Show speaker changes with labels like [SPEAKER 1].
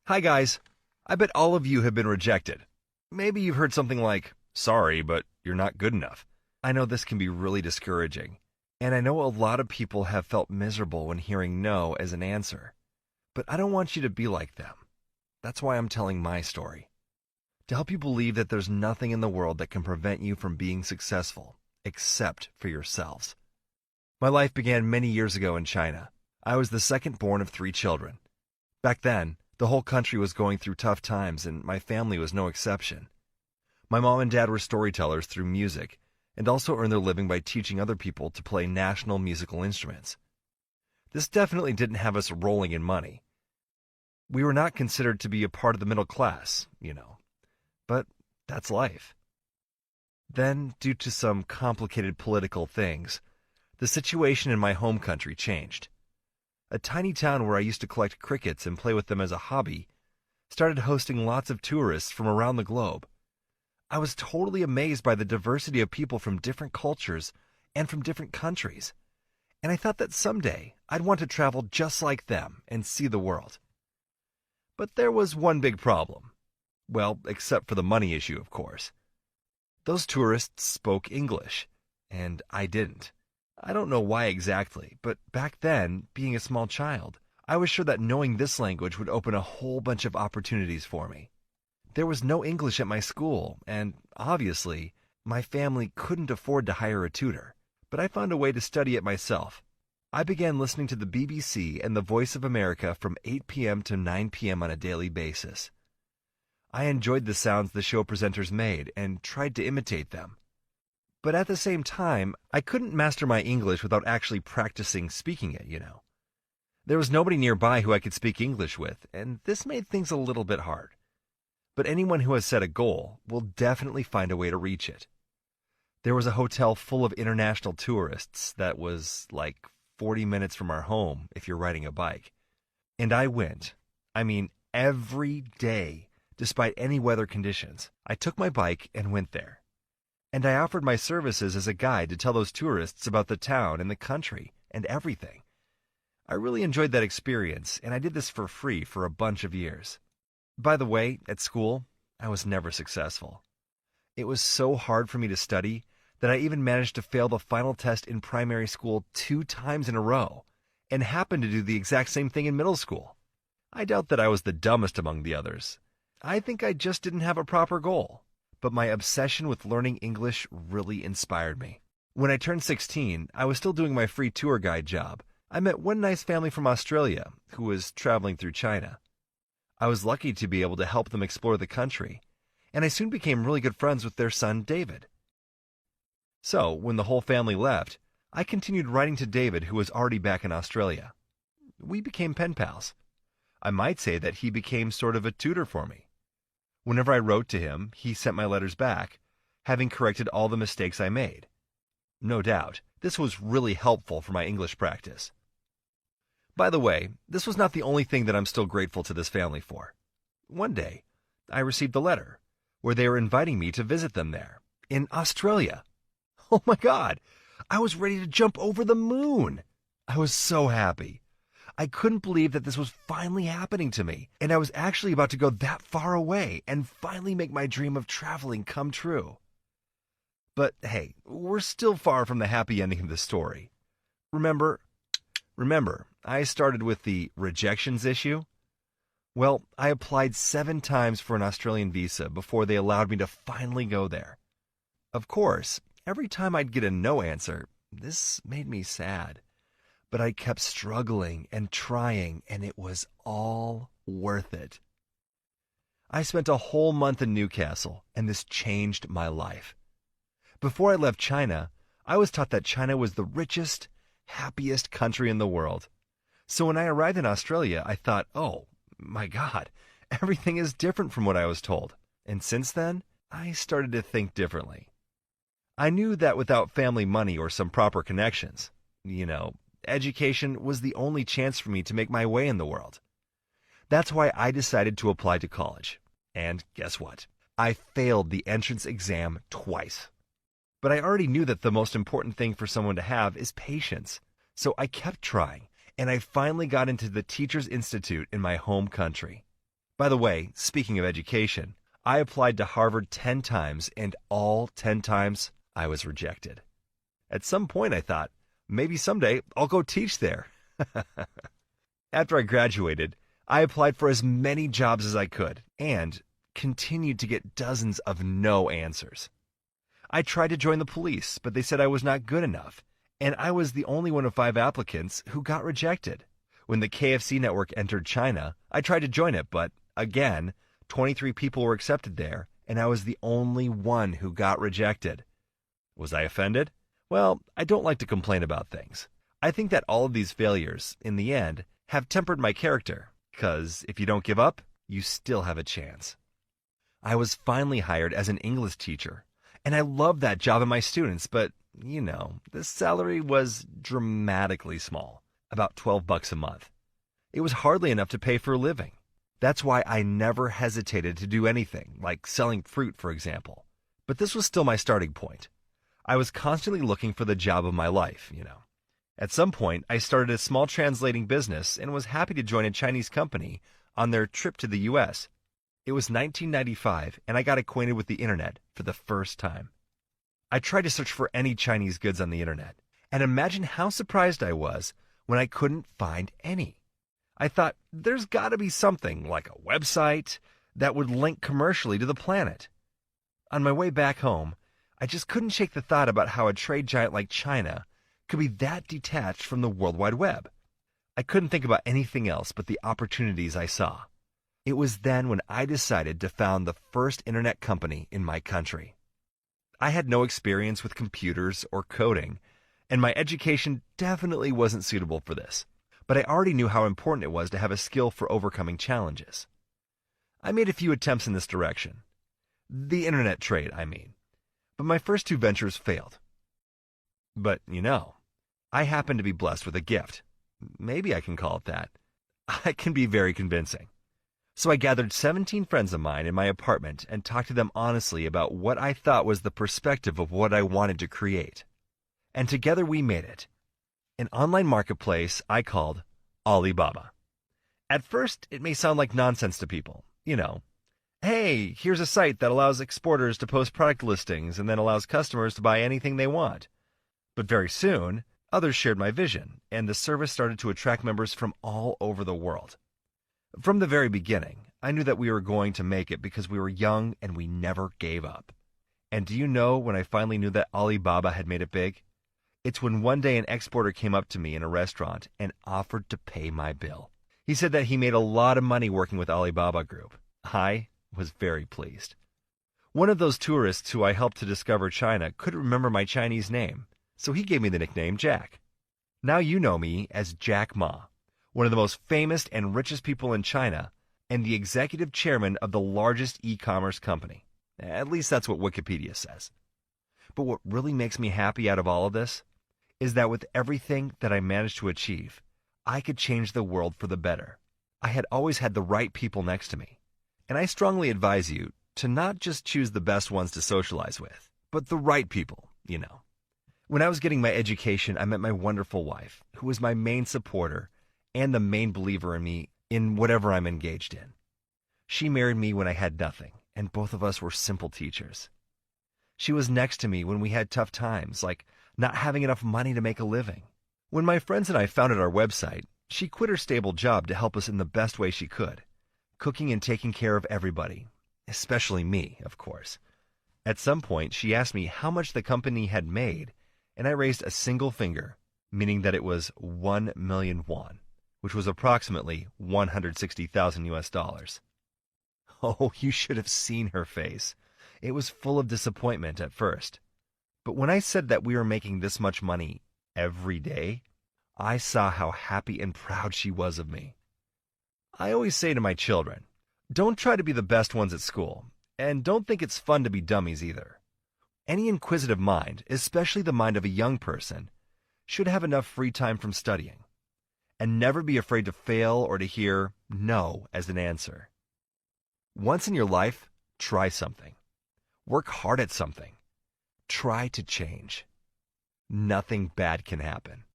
[SPEAKER 1] Hi guys, I bet all of you have been rejected. Maybe you've heard something like, sorry, but you're not good enough. I know this can be really discouraging, and I know a lot of people have felt miserable when hearing no as an answer. But I don't want you to be like them. That's why I'm telling my story. To help you believe that there's nothing in the world that can prevent you from being successful, except for yourselves. My life began many years ago in China. I was the second born of 3 children. Back then, the whole country was going through tough times, and my family was no exception. My mom and dad were storytellers through music, and also earned their living by teaching other people to play national musical instruments. This definitely didn't have us rolling in money. We were not considered to be a part of the middle class, but that's life. Then, due to some complicated political things, the situation in my home country changed. A tiny town where I used to collect crickets and play with them as a hobby started hosting lots of tourists from around the globe. I was totally amazed by the diversity of people from different cultures and from different countries, and I thought that someday I'd want to travel just like them and see the world. But there was one big problem. Well, except for the money issue, of course. Those tourists spoke English, and I didn't. I don't know why exactly, but back then, being a small child, I was sure that knowing this language would open a whole bunch of opportunities for me. There was no English at my school, and obviously, my family couldn't afford to hire a tutor, but I found a way to study it myself. I began listening to the BBC and the Voice of America from 8 p.m. to 9 p.m. on a daily basis. I enjoyed the sounds the show presenters made and tried to imitate them. But at the same time, I couldn't master my English without actually practicing speaking it, There was nobody nearby who I could speak English with, and this made things a little bit hard. But anyone who has set a goal will definitely find a way to reach it. There was a hotel full of international tourists that was like 40 minutes from our home if you're riding a bike. And I went, every day, despite any weather conditions. I took my bike and went there. And I offered my services as a guide to tell those tourists about the town and the country and everything. I really enjoyed that experience, and I did this for free for a bunch of years. By the way, at school, I was never successful. It was so hard for me to study that I even managed to fail the final test in primary school 2 times in a row, and happened to do the exact same thing in middle school. I doubt that I was the dumbest among the others. I think I just didn't have a proper goal. But my obsession with learning English really inspired me. When I turned 16, I was still doing my free tour guide job. I met one nice family from Australia who was traveling through China. I was lucky to be able to help them explore the country, and I soon became really good friends with their son, David. So, when the whole family left, I continued writing to David, who was already back in Australia. We became pen pals. I might say that he became sort of a tutor for me. Whenever I wrote to him, he sent my letters back, having corrected all the mistakes I made. No doubt, this was really helpful for my English practice. By the way, this was not the only thing that I'm still grateful to this family for. One day, I received a letter where they were inviting me to visit them there, in Australia. Oh my God! I was ready to jump over the moon! I was so happy. I couldn't believe that this was finally happening to me, and I was actually about to go that far away and finally make my dream of traveling come true. But hey, we're still far from the happy ending of the story. Remember, I started with the rejections issue? Well, I applied 7 times for an Australian visa before they allowed me to finally go there. Of course, every time I'd get a no answer, this made me sad. But I kept struggling and trying, and it was all worth it. I spent a whole month in Newcastle, and this changed my life. Before I left China, I was taught that China was the richest, happiest country in the world. So when I arrived in Australia, I thought, oh, my God, everything is different from what I was told. And since then, I started to think differently. I knew that without family money or some proper connections, education was the only chance for me to make my way in the world. That's why I decided to apply to college. And guess what? I failed the entrance exam twice. But I already knew that the most important thing for someone to have is patience. So I kept trying, and I finally got into the Teachers Institute in my home country. By the way, speaking of education, I applied to Harvard 10 times, and all 10 times I was rejected. At some point, I thought, maybe someday I'll go teach there. After I graduated, I applied for as many jobs as I could and continued to get dozens of no answers. I tried to join the police, but they said I was not good enough, and I was the only one of 5 applicants who got rejected. When the KFC network entered China, I tried to join it, but again, 23 people were accepted there, and I was the only one who got rejected. Was I offended? Well, I don't like to complain about things. I think that all of these failures, in the end, have tempered my character, because if you don't give up, you still have a chance. I was finally hired as an English teacher, and I loved that job and my students, but, the salary was dramatically small, about $12 a month. It was hardly enough to pay for a living. That's why I never hesitated to do anything, like selling fruit, for example. But this was still my starting point. I was constantly looking for the job of my life. At some point, I started a small translating business and was happy to join a Chinese company on their trip to the U.S. It was 1995, and I got acquainted with the internet for the first time. I tried to search for any Chinese goods on the internet, and imagine how surprised I was when I couldn't find any. I thought, there's got to be something, like a website, that would link commercially to the planet. On my way back home, I just couldn't shake the thought about how a trade giant like China could be that detached from the World Wide Web. I couldn't think about anything else but the opportunities I saw. It was then when I decided to found the first internet company in my country. I had no experience with computers or coding, and my education definitely wasn't suitable for this, but I already knew how important it was to have a skill for overcoming challenges. I made a few attempts in this direction. The internet trade, I mean. But my first 2 ventures failed. But, I happen to be blessed with a gift. Maybe I can call it that. I can be very convincing. So I gathered 17 friends of mine in my apartment and talked to them honestly about what I thought was the perspective of what I wanted to create. And together we made it. An online marketplace I called Alibaba. At first, it may sound like nonsense to people. Hey, here's a site that allows exporters to post product listings and then allows customers to buy anything they want. But very soon, others shared my vision, and the service started to attract members from all over the world. From the very beginning, I knew that we were going to make it because we were young and we never gave up. And do you know when I finally knew that Alibaba had made it big? It's when one day an exporter came up to me in a restaurant and offered to pay my bill. He said that he made a lot of money working with Alibaba Group. I was very pleased. One of those tourists who I helped to discover China couldn't remember my Chinese name, so he gave me the nickname Jack. Now you know me as Jack Ma, one of the most famous and richest people in China, and the executive chairman of the largest e-commerce company. At least that's what Wikipedia says. But what really makes me happy out of all of this is that with everything that I managed to achieve, I could change the world for the better. I had always had the right people next to me. And I strongly advise you to not just choose the best ones to socialize with, but the right people. When I was getting my education, I met my wonderful wife, who was my main supporter and the main believer in me in whatever I'm engaged in. She married me when I had nothing, and both of us were simple teachers. She was next to me when we had tough times, like not having enough money to make a living. When my friends and I founded our website, she quit her stable job to help us in the best way she could, cooking and taking care of everybody, especially me, of course. At some point, she asked me how much the company had made, and I raised a single finger, meaning that it was 1 million won, which was approximately 160,000 US dollars. Oh, you should have seen her face. It was full of disappointment at first. But when I said that we were making this much money every day, I saw how happy and proud she was of me. I always say to my children, don't try to be the best ones at school, and don't think it's fun to be dummies either. Any inquisitive mind, especially the mind of a young person, should have enough free time from studying, and never be afraid to fail or to hear no as an answer. Once in your life, try something. Work hard at something. Try to change. Nothing bad can happen.